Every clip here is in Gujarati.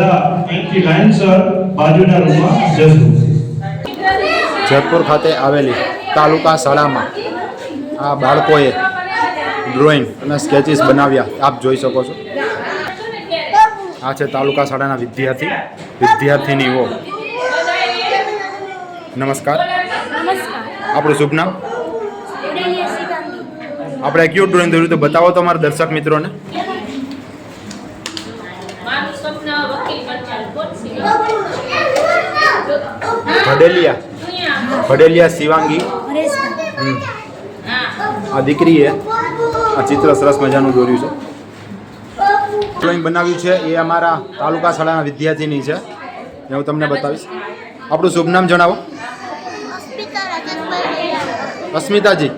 બધા અહીંથી લાઈનસર બાજુના રૂમમાં જશું. જેતપુર ખાતે આવેલી તાલુકા શાળામાં આ બાળકોએ ડ્રોઈંગ અને સ્કેચીસ બનાવ્યા આપ જોઈ શકો છો. આ છે તાલુકા શાળાના વિદ્યાર્થીનીઓ. નમસ્કાર. આપણું શુભ નામ? આપણે કયું ડ્રોઈંગ દોર્યું તો બતાવો તો અમારા દર્શક મિત્રોને. ભડેલિયા શિવાંગી. આ દીકરીએ આ ચિત્ર સરસ મજાનું દોર્યું છે. ડ્રોઈંગ બનાવ્યું છે એ અમારા તાલુકા શાળાના વિદ્યાર્થીની છે. એ હું તમને બતાવીશ. આપણું શુભ નામ જણાવો. અસ્મિતાજી.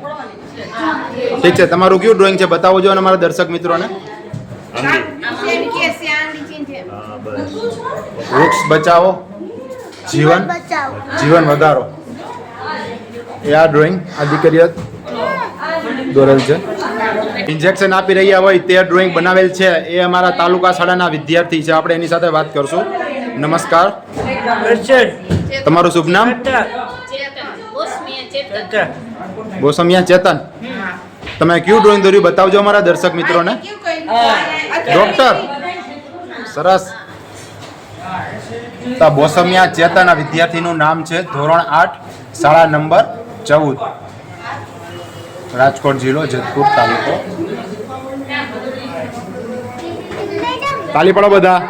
ઠીક છે, તમારું કયું ડ્રોઈંગ છે બતાવો જો અને અમારા દર્શક મિત્રોને. વૃક્ષ બચાવો જીવન વધારો. એ આ ડ્રોઈંગ આ દીકરીએ દોરેલ છે. ઇન્જેક્શન આપી રહ્યા હોય તે ડ્રોઈંગ બનાવેલ છે એ અમારા તાલુકા શાળાના વિદ્યાર્થી છે. આપણે એની સાથે વાત કરશું. નમસ્કાર. તમારું શુભ નામ? બોસમિયા ચેતન. તમે કયું ડ્રોઈંગ દોર્યું બતાવજો અમારા દર્શક મિત્રોને. ડોક્ટર. સરસ. બોસમિયા ચેતન વિદ્યાર્થીનું નામ છે. ધોરણ 8, શાળા નંબર 14, રાજકોટ જિલ્લો, જેતપુર તાલુકો. તાલી પાડો બધા.